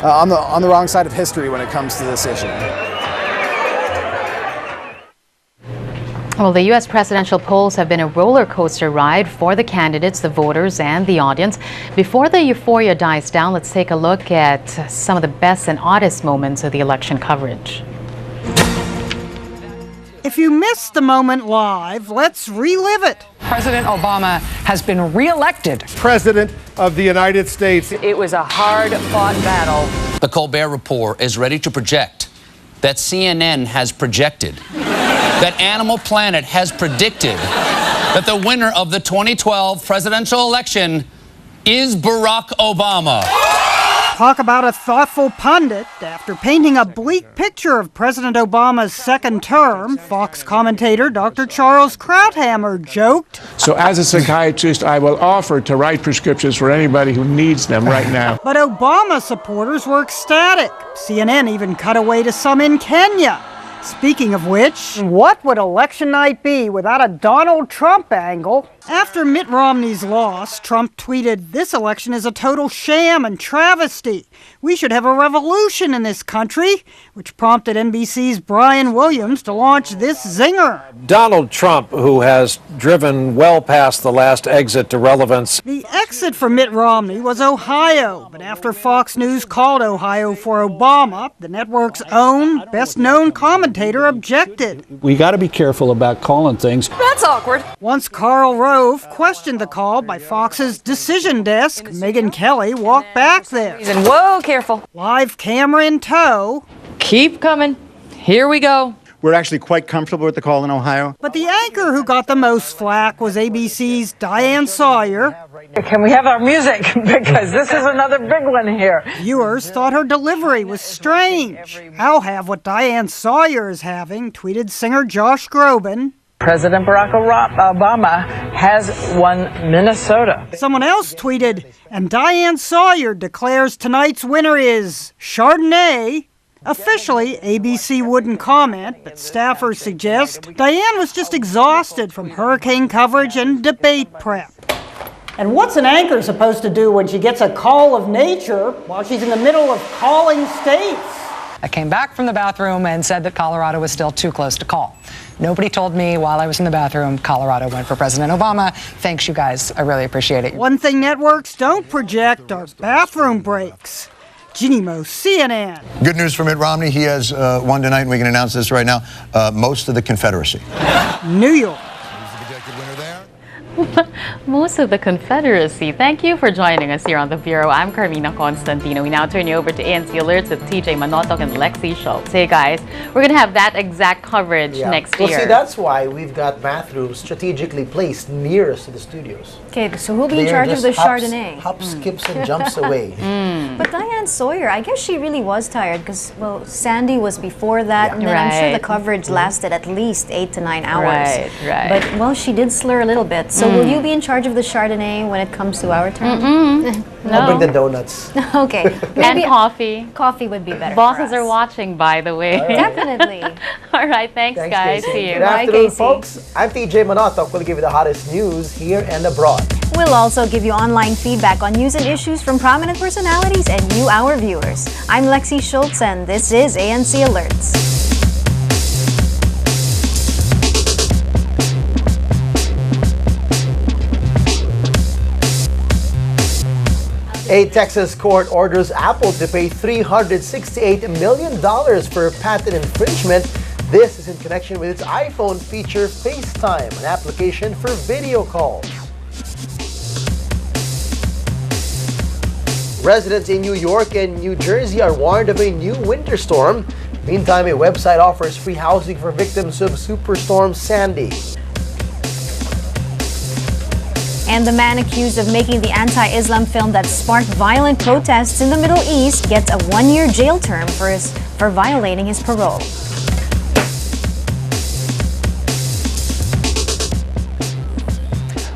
on the wrong side of history when it comes to this issue. Well, the U.S. presidential polls have been a roller coaster ride for the candidates, the voters, and the audience. Before the euphoria dies down, let's take a look at some of the best and oddest moments of the election coverage. If you missed the moment live, let's relive it. President Obama has been re-elected President of the United States. It was a hard-fought battle. The Colbert Report is ready to project that CNN has projected, that Animal Planet has predicted that the winner of the 2012 presidential election is Barack Obama. Talk about a thoughtful pundit. After painting a bleak picture of President Obama's second term, Fox commentator Dr. Charles Krauthammer joked, So as a psychiatrist, I will offer to write prescriptions for anybody who needs them right now. but Obama supporters were ecstatic. CNN even cut away to some in Kenya. Speaking of which, what would election night be without a Donald Trump angle? After Mitt Romney's loss, Trump tweeted, "This election is a total sham and travesty. We should have a revolution in this country," which prompted NBC's Brian Williams to launch this zinger. Donald Trump, who has driven well past the last exit to relevance. The exit for Mitt Romney was Ohio, but after Fox News called Ohio for Obama, the network's own best-known commentator objected. We got to be careful about calling things. That's awkward. Once Karl Rove questioned the call by Fox's decision desk, Megyn Kelly walked back there. He's in, whoa, careful. Live camera in tow. Keep coming. Here we go. We're actually quite comfortable with the call in Ohio. But the anchor who got the most flack was ABC's Diane Sawyer. Can we have our music? Because this is another big one here. Viewers thought her delivery was strange. "I'll have what Diane Sawyer is having," tweeted singer Josh Groban. President Barack Obama has won Minnesota. Someone else tweeted, "And Diane Sawyer declares tonight's winner is Chardonnay." Officially, ABC wouldn't comment, but staffers suggest Diane was just exhausted from hurricane coverage and debate prep. And what's an anchor supposed to do when she gets a call of nature while she's in the middle of calling states? I came back from the bathroom and said that Colorado was still too close to call. Nobody told me while I was in the bathroom Colorado went for President Obama. Thanks, you guys. I really appreciate it. One thing networks don't project are bathroom breaks. Ginny Mo, CNN. Good news for Mitt Romney. He has won tonight, and we can announce this right now. Most of the Confederacy. New York. Most of the Confederacy. Thank you for joining us here on The Bureau. I'm Carmina Constantino. We now turn you over to ANC Alerts with TJ Manotoc and Lexi Schultz. Hey guys, we're going to have that exact coverage next year. Well, see, that's why we've got bathrooms strategically placed nearest to the studios. Okay, so who'll be in charge of the Chardonnay? Hops, skips, and jumps away. But Diane Sawyer, I guess she really was tired because, well, Sandy was before that, and then I'm sure the coverage lasted at least 8 to 9 hours. Right. But, well, she did slur a little bit. So will you be in charge of the Chardonnay when it comes to our turn? I'll bring the donuts. Okay. Maybe and coffee. Coffee would be better. Bosses are watching, by the way. Definitely. All right, thanks guys. Casey. See you. Good afternoon, folks. I'm TJ Manotoc. We'll give you the hottest news here and abroad. We'll also give you online feedback on news and issues from prominent personalities and you, our viewers. I'm Lexi Schultz, and this is ANC Alerts. A Texas court orders Apple to pay $368 million for patent infringement. This is in connection with its iPhone feature FaceTime, an application for video calls. Residents in New York and New Jersey are warned of a new winter storm. Meantime, a website offers free housing for victims of Superstorm Sandy. And the man accused of making the anti-Islam film that sparked violent protests in the Middle East gets a 1-year jail term for violating his parole.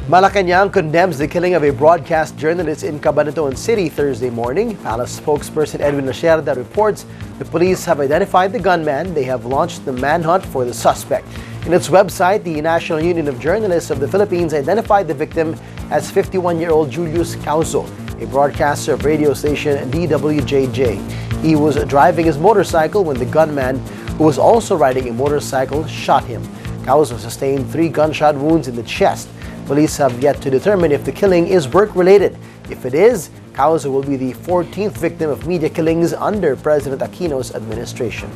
Malacanang condemns the killing of a broadcast journalist in Cabanatuan City Thursday morning. Palace spokesperson Edwin Lacerda reports the police have identified the gunman. They have launched the manhunt for the suspect. In its website, the National Union of Journalists of the Philippines identified the victim as 51-year-old Julius Causo. a broadcaster of radio station DWJJ. He was driving his motorcycle when the gunman, who was also riding a motorcycle, shot him. Causa sustained 3 gunshot wounds in the chest. Police have yet to determine if the killing is work-related. If it is, Causa will be the 14th victim of media killings under President Aquino's administration.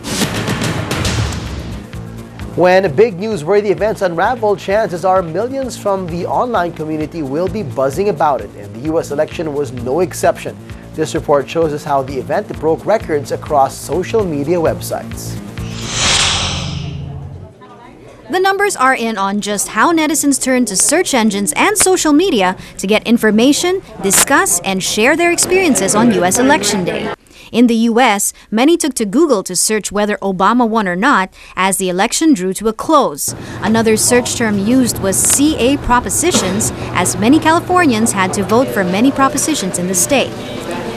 When big newsworthy events unravel, chances are millions from the online community will be buzzing about it, and the U.S. election was no exception. This report shows us how the event broke records across social media websites. The numbers are in on just how netizens turn to search engines and social media to get information, discuss, and share their experiences on U.S. Election Day. In the U.S., many took to Google to search whether Obama won or not as the election drew to a close. Another search term used was CA propositions, as many Californians had to vote for many propositions in the state.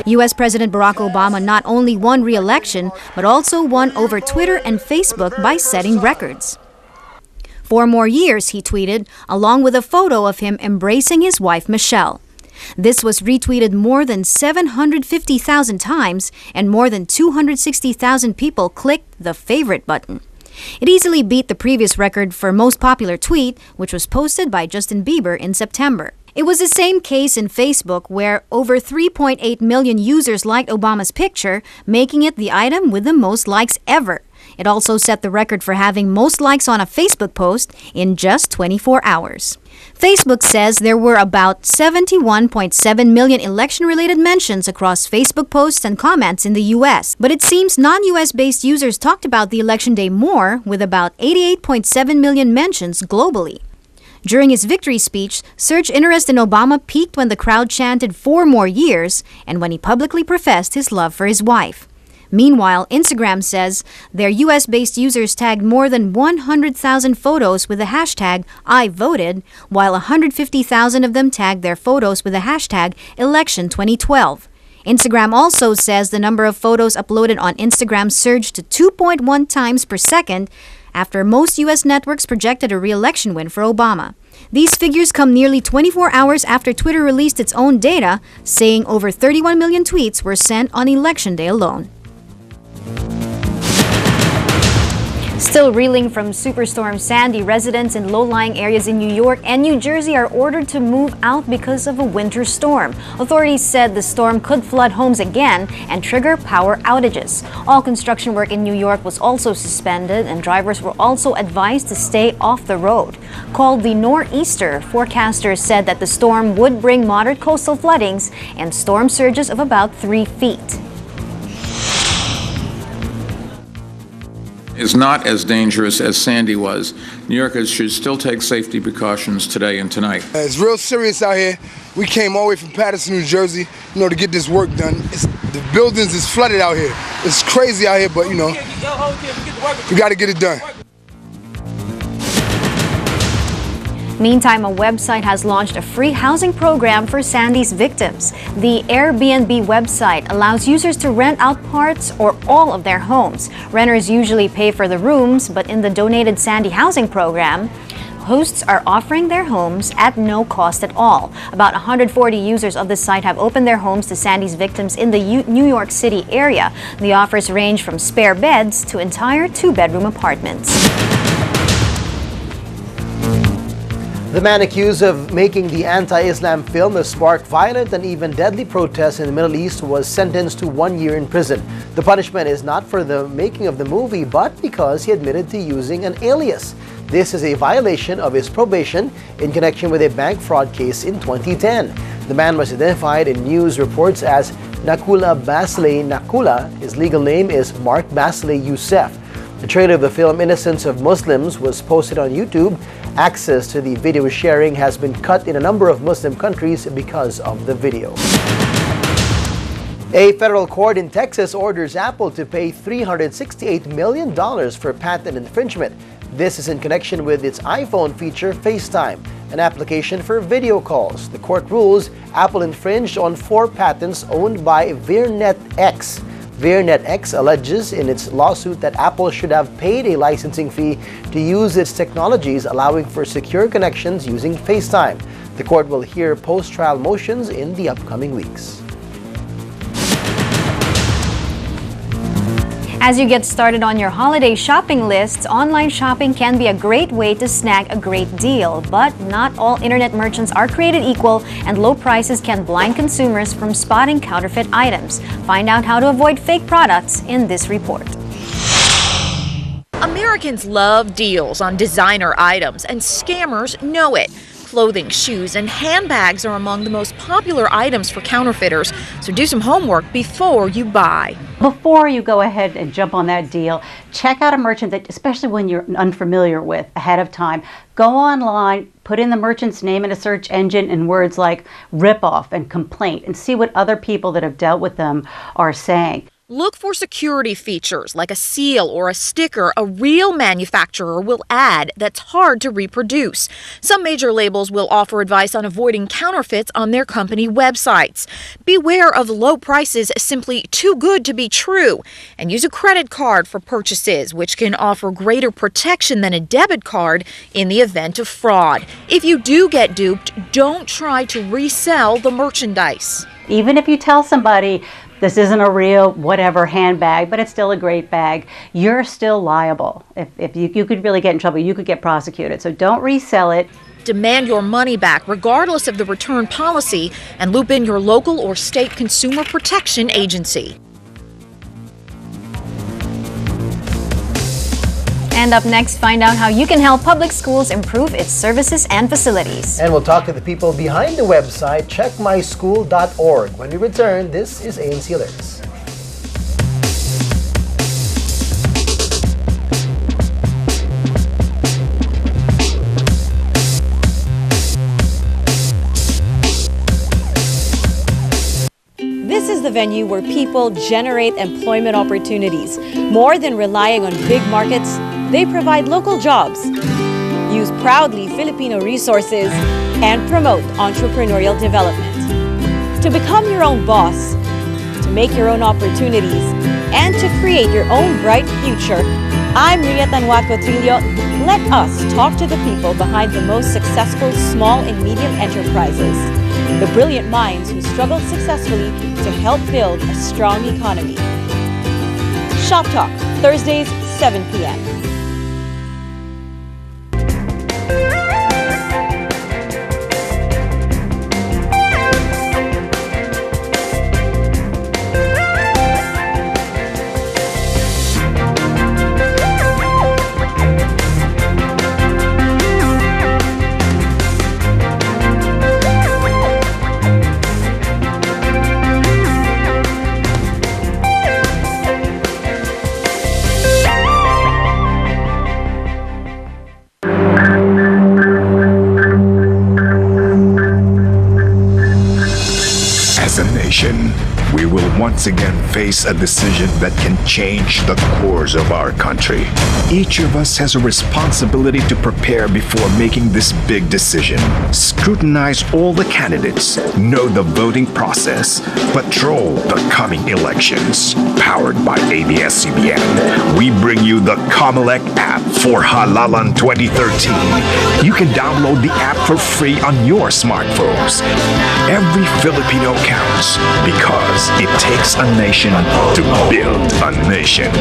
U.S. President Barack Obama not only won re-election, but also won over Twitter and Facebook by setting records. 4 more years, he tweeted, along with a photo of him embracing his wife, Michelle. This was retweeted more than 750,000 times, and more than 260,000 people clicked the favorite button. It easily beat the previous record for most popular tweet, which was posted by Justin Bieber in September. It was the same case in Facebook, where over 3.8 million users liked Obama's picture, making it the item with the most likes ever. It also set the record for having most likes on a Facebook post in just 24 hours. Facebook says there were about 71.7 million election-related mentions across Facebook posts and comments in the U.S., but it seems non-U.S. based users talked about the election day more, with about 88.7 million mentions globally. During his victory speech, search interest in Obama peaked when the crowd chanted 4 more years and when he publicly professed his love for his wife. Meanwhile, Instagram says their U.S.-based users tagged more than 100,000 photos with the hashtag #IVoted, while 150,000 of them tagged their photos with the hashtag #Election2012. Instagram also says the number of photos uploaded on Instagram surged to 2.1 times per second after most U.S. networks projected a re-election win for Obama. These figures come nearly 24 hours after Twitter released its own data, saying over 31 million tweets were sent on Election Day alone. Still reeling from Superstorm Sandy, residents in low-lying areas in New York and New Jersey are ordered to move out because of a winter storm. Authorities said the storm could flood homes again and trigger power outages. All construction work in New York was also suspended, and drivers were also advised to stay off the road. Called the Nor'easter, forecasters said that the storm would bring moderate coastal floodings and storm surges of about 3 feet. Is not as dangerous as Sandy was. New Yorkers should still take safety precautions today and tonight. It's real serious out here. We came all the way from Paterson, New Jersey, to get this work done. The buildings is flooded out here. It's crazy out here, but we got to get it done. Meantime, a website has launched a free housing program for Sandy's victims. The Airbnb website allows users to rent out parts or all of their homes. Renters usually pay for the rooms, but in the donated Sandy housing program, hosts are offering their homes at no cost at all. About 140 users of the site have opened their homes to Sandy's victims in the New York City area. The offers range from spare beds to entire 2-bedroom apartments. The man accused of making the anti-Islam film that sparked violent and even deadly protests in the Middle East was sentenced to 1 year in prison. The punishment is not for the making of the movie, but because he admitted to using an alias. This is a violation of his probation in connection with a bank fraud case in 2010. The man was identified in news reports as Nakula Basley Nakula. His legal name is Mark Basley Youssef. The trailer of the film Innocence of Muslims was posted on YouTube. Access to the video sharing has been cut in a number of Muslim countries because of the video. A federal court in Texas orders Apple to pay $368 million for patent infringement. This is in connection with its iPhone feature FaceTime, an application for video calls. The court rules Apple infringed on 4 patents owned by VirNetX. VirNetX alleges in its lawsuit that Apple should have paid a licensing fee to use its technologies, allowing for secure connections using FaceTime. The court will hear post-trial motions in the upcoming weeks. As you get started on your holiday shopping lists, online shopping can be a great way to snag a great deal. But not all internet merchants are created equal, and low prices can blind consumers from spotting counterfeit items. Find out how to avoid fake products in this report. Americans love deals on designer items, and scammers know it. Clothing, shoes, and handbags are among the most popular items for counterfeiters, so do some homework before you buy. Before you go ahead and jump on that deal, check out a merchant that, especially when you're unfamiliar with, ahead of time. Go online, put in the merchant's name in a search engine and words like ripoff and complaint, and see what other people that have dealt with them are saying. Look for security features like a seal or a sticker a real manufacturer will add that's hard to reproduce. Some major labels will offer advice on avoiding counterfeits on their company websites. Beware of low prices simply too good to be true, and use a credit card for purchases, which can offer greater protection than a debit card in the event of fraud. If you do get duped, don't try to resell the merchandise. Even if you tell somebody this isn't a real whatever handbag, but it's still a great bag, you're still liable. If you could really get in trouble, you could get prosecuted. So don't resell it. Demand your money back regardless of the return policy, and loop in your local or state consumer protection agency. And up next, find out how you can help public schools improve its services and facilities. And we'll talk to the people behind the website, checkmyschool.org. When we return, this is ANC Alerts. This is the venue where people generate employment opportunities. More than relying on big markets, they provide local jobs, use proudly Filipino resources, and promote entrepreneurial development. To become your own boss, to make your own opportunities, and to create your own bright future, I'm Ria Tanwatco Trillo. Let us talk to the people behind the most successful small and medium enterprises. The brilliant minds who struggled successfully to help build a strong economy. Shop Talk, Thursdays, 7 p.m. We will once again face a decision that can change the course of our country. Each of us has a responsibility to prepare before making this big decision. Scrutinize all the candidates, know the voting process, patrol the coming elections. Powered by ABS-CBN, we bring you the Comelec app for Halalan 2013. You can download the app for free on your smartphones. Every Filipino counts because it takes a nation to build a nation.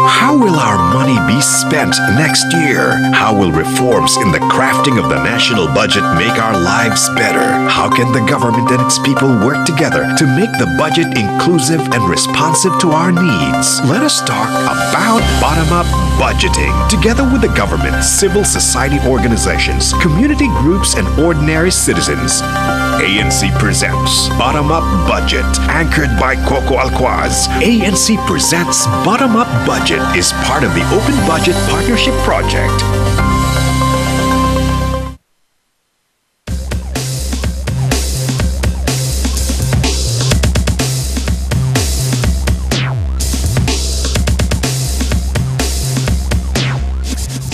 How will our money be spent next year? How will reforms in the crafting of the national budget make our lives better? How can the government and its people work together to make the budget inclusive and responsive to our needs? Let us talk about bottom-up budgeting. Together with the government, civil society organizations, community groups, and ordinary citizens, ANC presents Bottom-Up Budget. Anchored by Coco Alquaz, ANC presents Bottom-Up Budget is part of the Open Budget Partnership Project.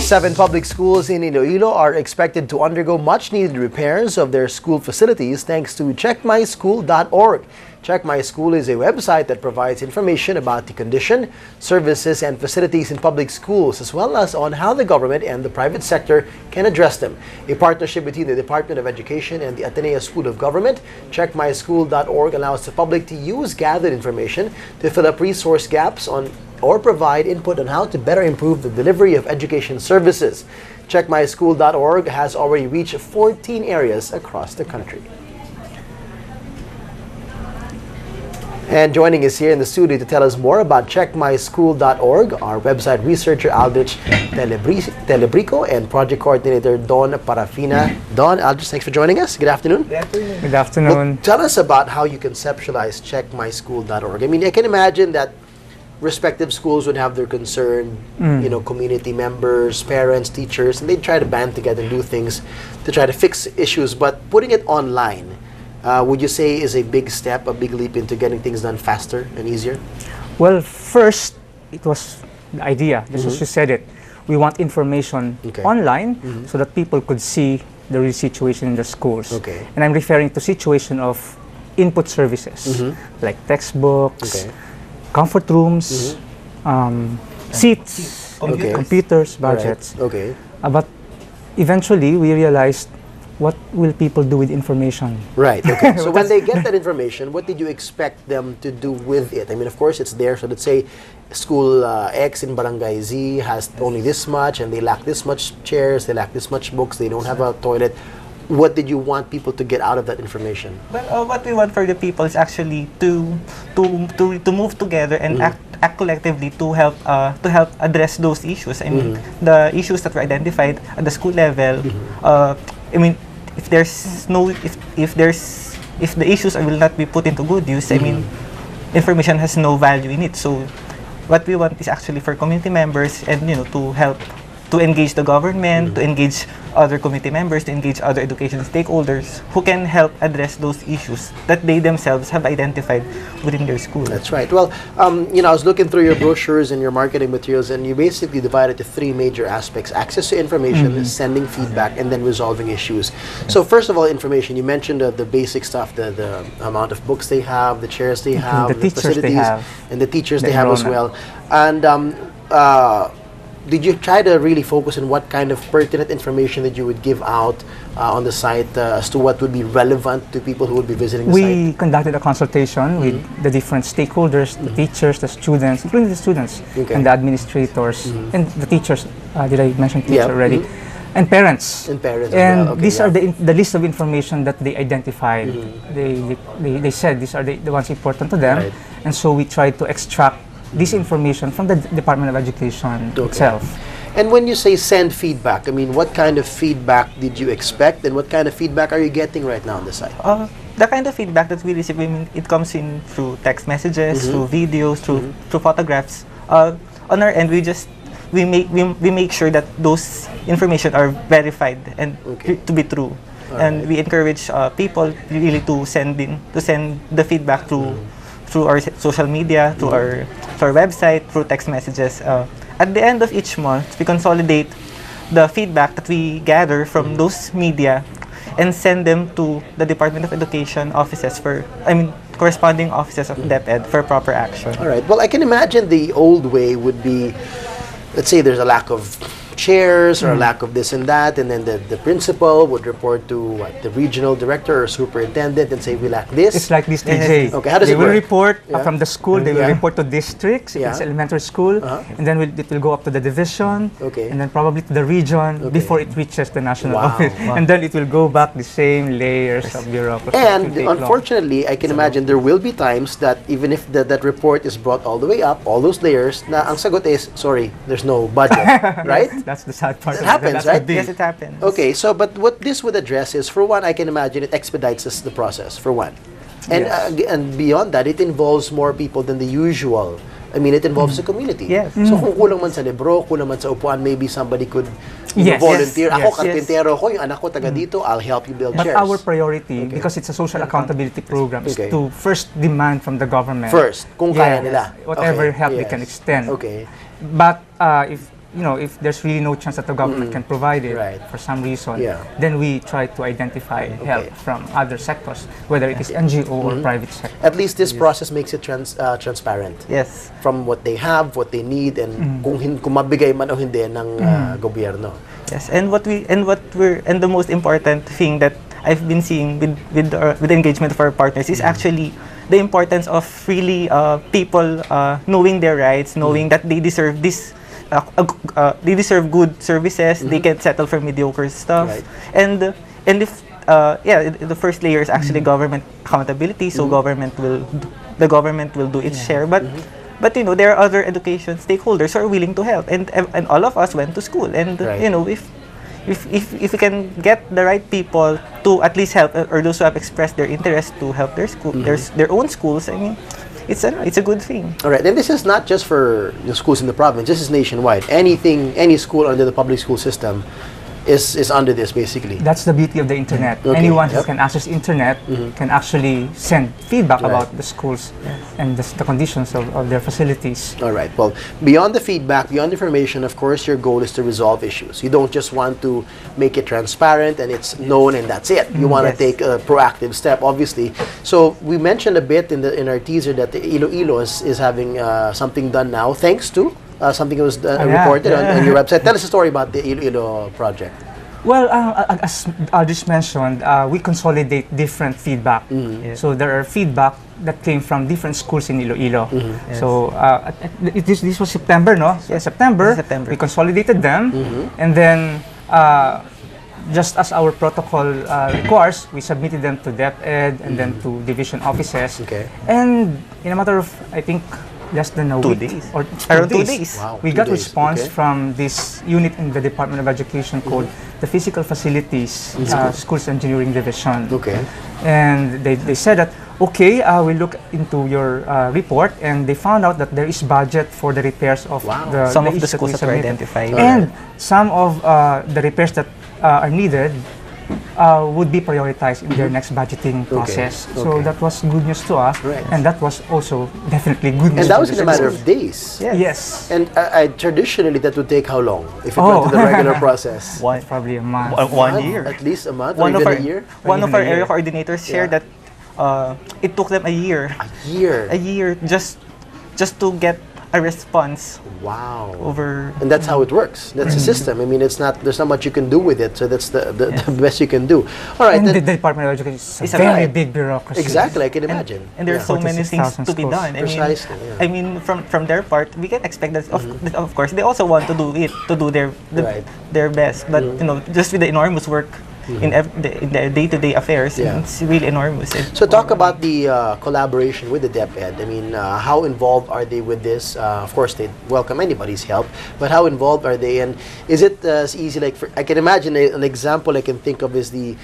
7 public schools in Iloilo are expected to undergo much-needed repairs of their school facilities thanks to Checkmyschool.org. Checkmyschool is a website that provides information about the condition, services, and facilities in public schools, as well as on how the government and the private sector can address them. A partnership between the Department of Education and the Ateneo School of Government, Checkmyschool.org allows the public to use gathered information to fill up resource gaps or provide input on how to better improve the delivery of education services. Checkmyschool.org has already reached 14 areas across the country. And joining us here in the studio to tell us more about Checkmyschool.org, our website researcher Aldrich Telebrico and project coordinator Dondon Parafina. Don, Aldrich, thanks for joining us. Good afternoon. Good afternoon. Good afternoon. Well, tell us about how you conceptualize Checkmyschool.org. I mean, I can imagine that respective schools would have their concern, community members, parents, teachers, and they'd try to band together and do things to try to fix issues. But putting it online, would you say is a big step, a big leap into getting things done faster and easier? Well, first, it was the idea, just as you said it. We want information online so that people could see the real situation in the schools. And I'm referring to situation of input services, like textbooks, comfort rooms, seats, computers, budgets. But eventually, we realized, what will people do with information? Right, okay. So when they get that information, what did you expect them to do with it? I mean, of course, it's there. So let's say school X in Barangay Z has only this much, and they lack this much chairs, they lack this much books, they don't have a toilet. What did you want people to get out of that information? Well, what we want for the people is actually to move together and act collectively to help address those issues. I mean, the issues that were identified at the school level. I mean, if the issues will not be put into good use, I mean, information has no value in it. So, what we want is actually for community members and to help to engage the government, to engage other community members, to engage other education stakeholders who can help address those issues that they themselves have identified within their school. That's right. Well, I was looking through your brochures and your marketing materials, and you basically divide it to 3 major aspects: access to information, sending feedback, and then resolving issues. So first of all, information. You mentioned the basic stuff, the amount of books they have, the chairs they have, the teachers they have, and the teachers they have as well. And did you try to really focus on what kind of pertinent information that you would give out on the site as to what would be relevant to people who would be visiting the site? We conducted a consultation with the different stakeholders, the teachers, the students, including the students, and the administrators, and the teachers. Did I mention teachers already? And parents. And parents. And these are the list of information that they identified. They said these are the ones important to them, and so we tried to extract this information from the Department of Education itself. And when you say send feedback, I mean, what kind of feedback did you expect, and what kind of feedback are you getting right now on the site? The kind of feedback that we receive, I mean, it comes in through text messages, through videos, through photographs. On our end, we make sure that those information are verified and to be true. And we encourage people really to send the feedback through our social media, through our website, through text messages. At the end of each month, we consolidate the feedback that we gather from those media and send them to the Department of Education offices corresponding offices of DepEd for proper action. All right. Well, I can imagine the old way would be, let's say there's a lack of chairs or a lack of this and that, and then the principal would report to the regional director or superintendent and say we lack this. It's like this, DJ. Okay, how does it work? They will report from the school, they will report to districts, if it's elementary school, and then it will go up to the division, and then probably to the region before it reaches the national office. And then it will go back the same layers of bureaucracy. And unfortunately, I can imagine there will be times that even if that report is brought all the way up, all those layers, na ang sagot is, sorry, there's no budget, right? That's the sad part. It happens, right? Yes, it happens. Okay, so but what this would address is, for one, I can imagine it expedites the process, for one. And and beyond that, it involves more people than the usual. I mean, it involves the community. Yes. So kung kulang man sa libro, kulang man sa upuan, maybe somebody could volunteer. Ako, karpintero ko, yung anak ko taga dito, I'll help you build chairs. But our priority, because it's a social accountability program, is to first demand from the government. First, kung kaya nila. Whatever help they can extend. Okay. But if if there's really no chance that the government can provide it for some reason, then we try to identify help from other sectors, whether it is NGO or private sector. At least this process makes it transparent. Yes. From what they have, what they need, and kung mabigay man o hindi ng gobyerno. Yes, and the most important thing that I've been seeing with the engagement of our partners is actually the importance of really people knowing their rights, knowing that they deserve this. They deserve good services. They can settle for mediocre stuff, and if the first layer is actually government accountability. So the government will do its share, but there are other education stakeholders who are willing to help, and all of us went to school, and if we can get the right people to at least help, or those who have expressed their interest to help their school, their own schools, I mean, it's a good thing. All right, and this is not just for the schools in the province. This is nationwide. Any school under the public school system is under this, basically. That's the beauty of the internet. Anyone who can access internet can actually send feedback about the schools and the conditions of their facilities. All right. Well, beyond the feedback, beyond information, of course, your goal is to resolve issues. You don't just want to make it transparent and it's known and that's it. You want to take a proactive step, obviously. So we mentioned a bit in our teaser that the Iloilo is having something done now, thanks to something that was reported on your website. Tell us a story about the Iloilo project. Well, as Aldrich mentioned, we consolidate different feedback. So there are feedback that came from different schools in Iloilo. So this was September, no? So September, we consolidated them, and then just as our protocol requires, we submitted them to DepEd and then to division offices. And in a matter of, I think, less than a week or around 2 days. Wow, we got response from this unit in the Department of Education called the Physical Facilities Schools Engineering Division. And they said that, we look into your report, and they found out that there is budget for the repairs of some of the schools that were identified. And some of the repairs that are needed would be prioritized in their next budgeting process. So that was good news to us, and that was also definitely good news. And that was in a matter of days. Yes. And traditionally, that would take how long if it went to the regular process? Probably a month. 1 year. At least a month, or even a year? One of our area coordinators shared that it took them a year. A year just to get a response. Wow. And that's how it works. That's the system. I mean, there's not much you can do with it, so that's the best you can do. All right. And the Department of Education is a very big bureaucry. Exactly, I can imagine. And there are so many things to be done. Precisely. I mean, from their part, we can expect that. Of course, they also want to do their best. But just with the enormous work in the day-to-day affairs, it's really enormous. So talk about the collaboration with the DepEd. I mean, how involved are they with this? Of course, they welcome anybody's help, but how involved are they? And is it as easy, like, I can imagine an example I can think of is the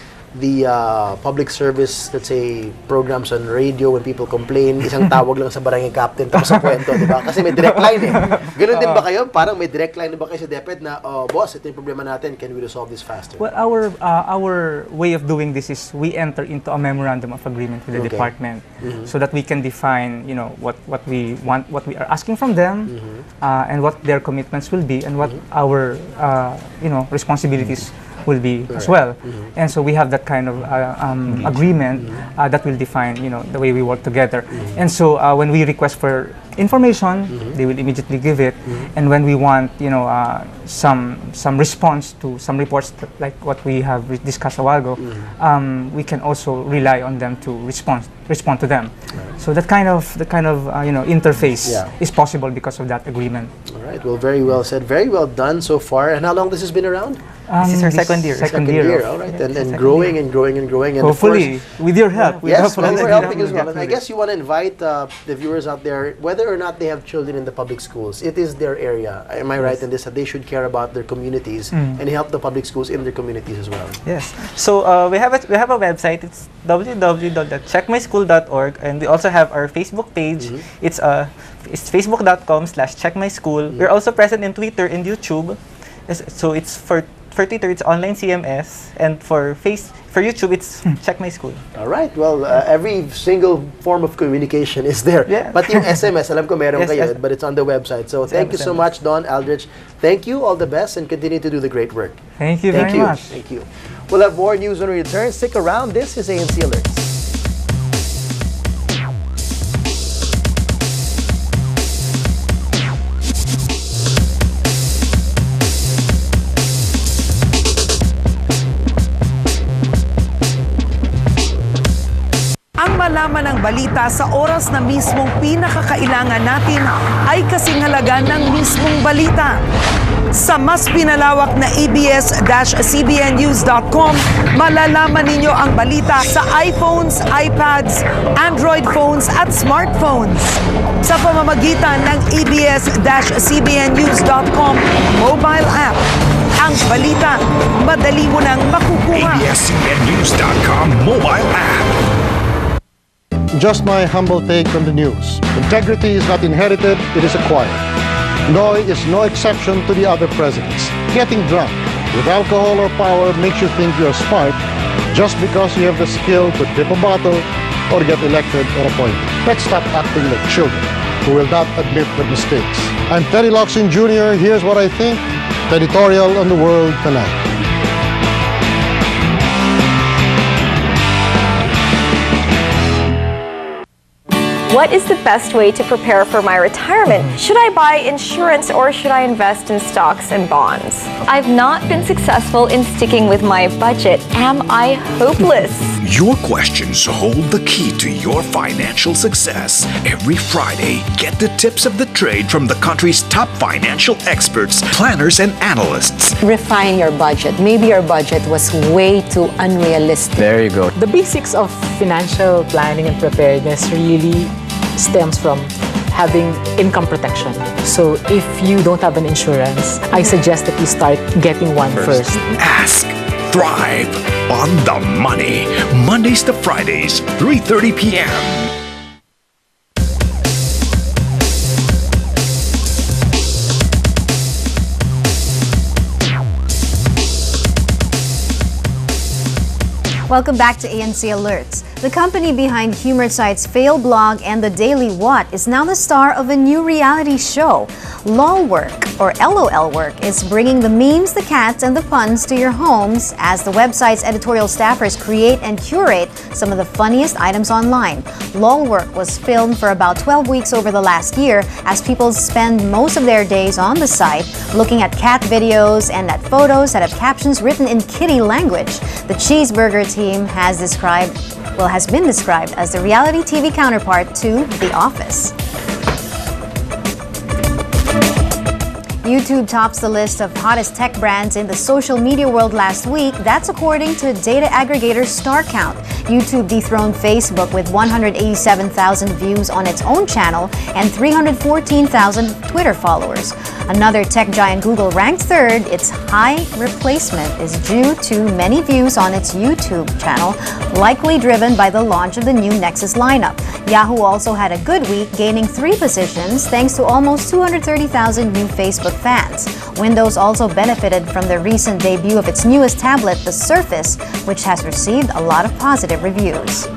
public service, let's say, programs on radio when people complain, isang tawag lang sa barangay captain tapos sa kwento, di ba? Kasi may direct line eh. Ganun din ba kayo? Parang may direct line ba kayo sa DepEd na, boss, ito yung problema natin, can we resolve this faster? Well, our way of doing this is we enter into a memorandum of agreement with the department so that we can define, what we want, what we are asking from them, and what their commitments will be, and what our, responsibilities will be as well. And so we have that kind of agreement that will define, the way we work together. And so when we request for information, they will immediately give it. And when we want, some response to some reports like what we have discussed a while ago, we can also rely on them to respond to them. So that kind of interface is possible because of that agreement. All right. Well, very well said. Very well done so far. And how long this has been around? This is our second year. Second year. All right. And growing and growing and growing. And hopefully, with your help. Yes, we're helping as well. And I guess you want to invite the viewers out there, whether or not they have children in the public schools, it is their area. Am I right in this, that they should care about their communities and help the public schools in their communities as well? Yes. So we have a website. It's www.checkmyschool.org, and we also have our Facebook page. It's facebook.com/checkmyschool. We're also present in Twitter and YouTube. So it's for for Twitter, it's online CMS, and for YouTube, it's Checkmyschool. All right. Well, every single form of communication is there. Yeah. But yung SMS, alam ko meron Yes, kayo, yes. but it's on the website. So thank you so much, Don, Aldrich. Thank you. All the best, and continue to do the great work. Thank you very much. Thank you. We'll have more news when we return. Stick around. This is ANC Alerts. Ang malaman ng balita sa oras na mismong pinakakailangan natin ay kasing halaga ng mismong balita. Sa mas pinalawak na abs-cbnnews.com, malalaman ninyo ang balita sa iPhones, iPads, Android phones at smartphones. Sa pamamagitan ng abs-cbnnews.com mobile app. Ang balita, madali mo nang makukuha. abs-cbnnews.com mobile app. Just my humble take on the news. Integrity is not inherited, it is acquired. Noy is no exception to the other presidents. Getting drunk with alcohol or power makes you think you're smart just because you have the skill to dip a bottle or get elected or appointed. Let's stop acting like children who will not admit their mistakes. I'm Terry Locsin Jr. Here's what I think. The editorial on the world tonight. What is the best way to prepare for my retirement? Should I buy insurance or should I invest in stocks and bonds? I've not been successful in sticking with my budget. Am I hopeless? Your questions hold the key to your financial success. Every Friday, get the tips of the trade from the country's top financial experts, planners, and analysts. Refine your budget. Maybe your budget was way too unrealistic. There you go. The basics of financial planning and preparedness really stems from having income protection. So if you don't have an insurance, I suggest that you start getting one first. Ask, thrive, on the money. Mondays to Fridays, 3:30 p.m. Welcome back to ANC Alerts. The company behind humor sites Fail Blog and The Daily What is now the star of a new reality show. LOL Work, or LOL Work, is bringing the memes, the cats, and the puns to your homes as the website's editorial staffers create and curate some of the funniest items online. LOL Work was filmed for about 12 weeks over the last year as people spend most of their days on the site looking at cat videos and at photos that have captions written in kitty language. The Cheeseburger team has been described as the reality TV counterpart to The Office. YouTube tops the list of hottest tech brands in the social media world last week. That's according to data aggregator StarCount. YouTube dethroned Facebook with 187,000 views on its own channel and 314,000 Twitter followers. Another tech giant, Google, ranked third. Its high replacement is due to many views on its YouTube channel, likely driven by the launch of the new Nexus lineup. Yahoo also had a good week, gaining 3 positions thanks to almost 230,000 new Facebook fans. Windows also benefited from the recent debut of its newest tablet, the Surface, which has received a lot of positive reviews.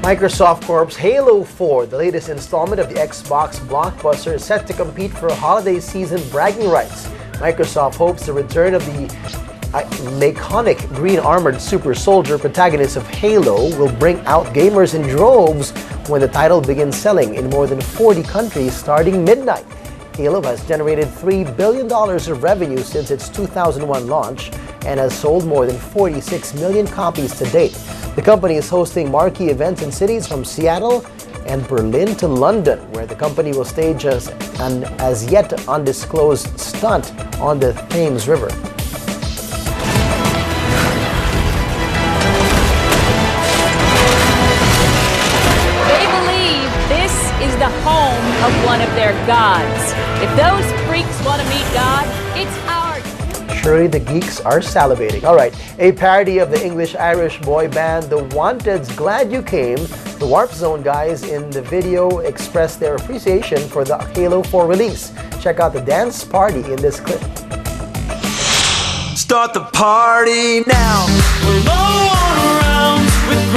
Microsoft Corp's Halo 4, the latest installment of the Xbox blockbuster, is set to compete for holiday season bragging rights. Microsoft hopes the return of the iconic green-armored super soldier protagonist of Halo will bring out gamers in droves when the title begins selling in more than 40 countries starting midnight. Halo has generated $3 billion of revenue since its 2001 launch and has sold more than 46 million copies to date. The company is hosting marquee events in cities from Seattle and Berlin to London, where the company will stage an as yet undisclosed stunt on the Thames River. The home of one of their gods. If those freaks want to meet God, it's ours. Surely the geeks are salivating. All right, a parody of the English-Irish boy band The Wanted's Glad You Came The Warp Zone guys in the video expressed their appreciation for the Halo 4 release. Check out the dance party in this clip. Start the party now. We're low on rounds with